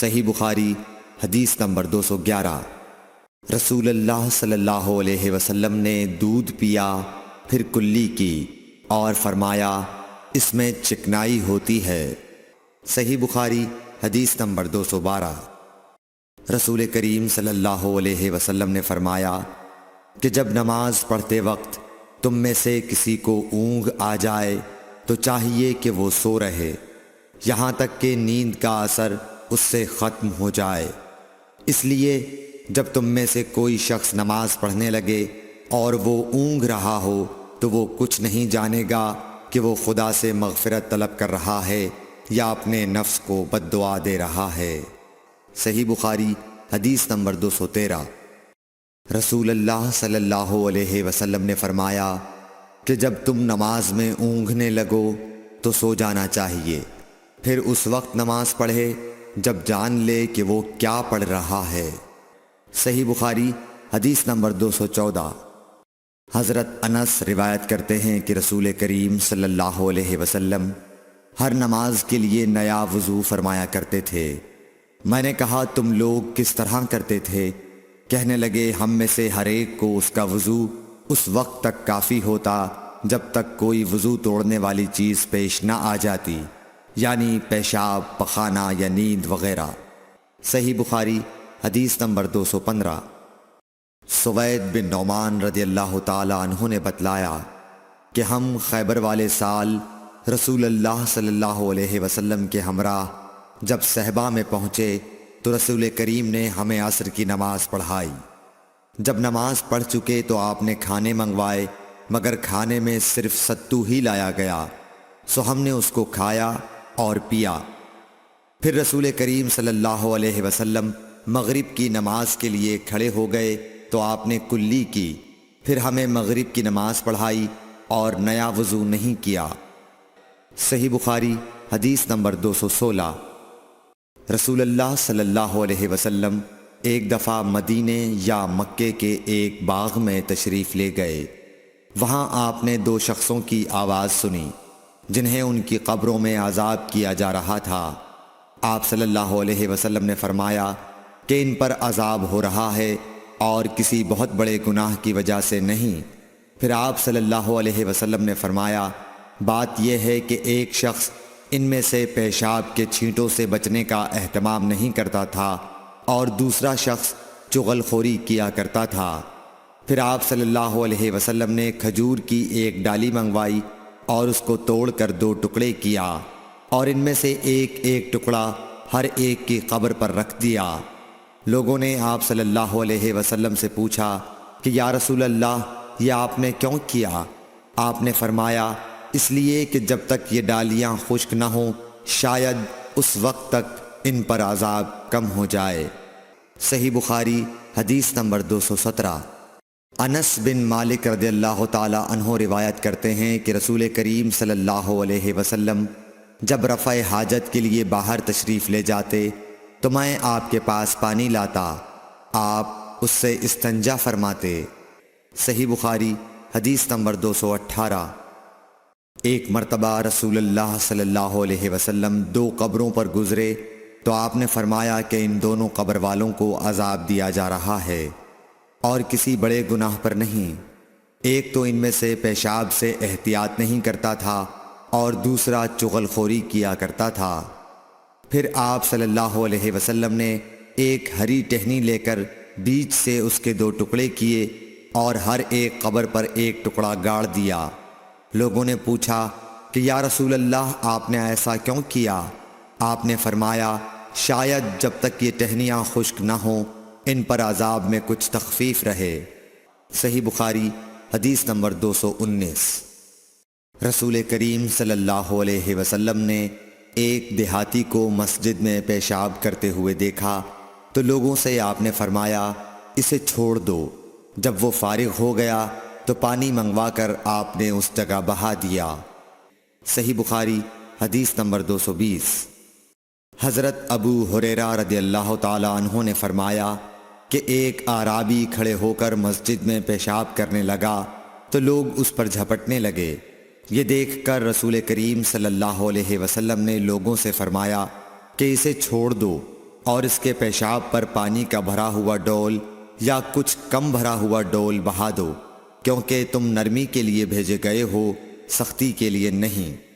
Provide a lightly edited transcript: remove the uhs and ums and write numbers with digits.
صحیح بخاری حدیث نمبر 211۔ رسول اللہ صلی اللہ علیہ وسلم نے دودھ پیا، پھر کلی کی اور فرمایا اس میں چکنائی ہوتی ہے۔ صحیح بخاری حدیث نمبر 212۔ رسول کریم صلی اللہ علیہ وسلم نے فرمایا کہ جب نماز پڑھتے وقت تم میں سے کسی کو اونگ آ جائے تو چاہیے کہ وہ سو رہے یہاں تک کہ نیند کا اثر اس سے ختم ہو جائے۔ اس لیے جب تم میں سے کوئی شخص نماز پڑھنے لگے اور وہ اونگ رہا ہو تو وہ کچھ نہیں جانے گا کہ وہ خدا سے مغفرت طلب کر رہا ہے یا اپنے نفس کو بد دعا دے رہا ہے۔ صحیح بخاری حدیث نمبر 213۔ رسول اللہ صلی اللہ علیہ وسلم نے فرمایا کہ جب تم نماز میں اونگنے لگو تو سو جانا چاہیے، پھر اس وقت نماز پڑھے جب جان لے کہ وہ کیا پڑھ رہا ہے۔ صحیح بخاری حدیث نمبر 214۔ حضرت انس روایت کرتے ہیں کہ رسول کریم صلی اللہ علیہ وسلم ہر نماز کے لیے نیا وضو فرمایا کرتے تھے۔ میں نے کہا تم لوگ کس طرح کرتے تھے؟ کہنے لگے ہم میں سے ہر ایک کو اس کا وضو اس وقت تک کافی ہوتا جب تک کوئی وضو توڑنے والی چیز پیش نہ آ جاتی، یعنی پیشاب، پخانہ یا نیند وغیرہ۔ صحیح بخاری حدیث نمبر 215۔ سوید بن نعمان رضی اللہ تعالی عنہ نے بتلایا کہ ہم خیبر والے سال رسول اللہ صلی اللہ علیہ وسلم کے ہمراہ جب صحبہ میں پہنچے تو رسول کریم نے ہمیں عصر کی نماز پڑھائی۔ جب نماز پڑھ چکے تو آپ نے کھانے منگوائے، مگر کھانے میں صرف ستو ہی لایا گیا، سو ہم نے اس کو کھایا اور پیا۔ پھر رسول کریم صلی اللہ علیہ وسلم مغرب کی نماز کے لیے کھڑے ہو گئے تو آپ نے کلی کی، پھر ہمیں مغرب کی نماز پڑھائی اور نیا وضو نہیں کیا۔ صحیح بخاری حدیث نمبر 216۔ رسول اللہ صلی اللہ علیہ وسلم ایک دفعہ مدینے یا مکے کے ایک باغ میں تشریف لے گئے۔ وہاں آپ نے دو شخصوں کی آواز سنی جنہیں ان کی قبروں میں عذاب کیا جا رہا تھا۔ آپ صلی اللہ علیہ وسلم نے فرمایا کہ ان پر عذاب ہو رہا ہے اور کسی بہت بڑے گناہ کی وجہ سے نہیں۔ پھر آپ صلی اللہ علیہ وسلم نے فرمایا بات یہ ہے کہ ایک شخص ان میں سے پیشاب کے چھینٹوں سے بچنے کا اہتمام نہیں کرتا تھا اور دوسرا شخص چغل خوری کیا کرتا تھا۔ پھر آپ صلی اللہ علیہ وسلم نے کھجور کی ایک ڈالی منگوائی اور اس کو توڑ کر دو ٹکڑے کیا اور ان میں سے ایک ایک ٹکڑا ہر ایک کی قبر پر رکھ دیا۔ لوگوں نے آپ صلی اللہ علیہ وسلم سے پوچھا کہ یا رسول اللہ یہ آپ نے کیوں کیا؟ آپ نے فرمایا اس لیے کہ جب تک یہ ڈالیاں خشک نہ ہوں شاید اس وقت تک ان پر عذاب کم ہو جائے۔ صحیح بخاری حدیث نمبر 217۔ انس بن مالک رضی اللہ تعالی عنہ روایت کرتے ہیں کہ رسول کریم صلی اللہ علیہ وسلم جب رفع حاجت کے لیے باہر تشریف لے جاتے تو میں آپ کے پاس پانی لاتا، آپ اس سے استنجا فرماتے۔ صحیح بخاری حدیث نمبر 218۔ ایک مرتبہ رسول اللہ صلی اللہ علیہ وسلم دو قبروں پر گزرے تو آپ نے فرمایا کہ ان دونوں قبر والوں کو عذاب دیا جا رہا ہے اور کسی بڑے گناہ پر نہیں۔ ایک تو ان میں سے پیشاب سے احتیاط نہیں کرتا تھا اور دوسرا چغل خوری کیا کرتا تھا۔ پھر آپ صلی اللہ علیہ وسلم نے ایک ہری ٹہنی لے کر بیچ سے اس کے دو ٹکڑے کیے اور ہر ایک قبر پر ایک ٹکڑا گاڑ دیا۔ لوگوں نے پوچھا کہ یا رسول اللہ آپ نے ایسا کیوں کیا؟ آپ نے فرمایا شاید جب تک یہ ٹہنیاں خشک نہ ہوں ان پر عذاب میں کچھ تخفیف رہے۔ صحیح بخاری حدیث نمبر 219۔ رسول کریم صلی اللہ علیہ وسلم نے ایک دیہاتی کو مسجد میں پیشاب کرتے ہوئے دیکھا تو لوگوں سے آپ نے فرمایا اسے چھوڑ دو۔ جب وہ فارغ ہو گیا تو پانی منگوا کر آپ نے اس جگہ بہا دیا۔ صحیح بخاری حدیث نمبر 220۔ حضرت ابو ہریرہ رضی اللہ تعالی عنہ نے فرمایا کہ ایک اعرابی کھڑے ہو کر مسجد میں پیشاب کرنے لگا تو لوگ اس پر جھپٹنے لگے۔ یہ دیکھ کر رسول کریم صلی اللہ علیہ وسلم نے لوگوں سے فرمایا کہ اسے چھوڑ دو، اور اس کے پیشاب پر پانی کا بھرا ہوا ڈول یا کچھ کم بھرا ہوا ڈول بہا دو، کیونکہ تم نرمی کے لیے بھیجے گئے ہو، سختی کے لیے نہیں۔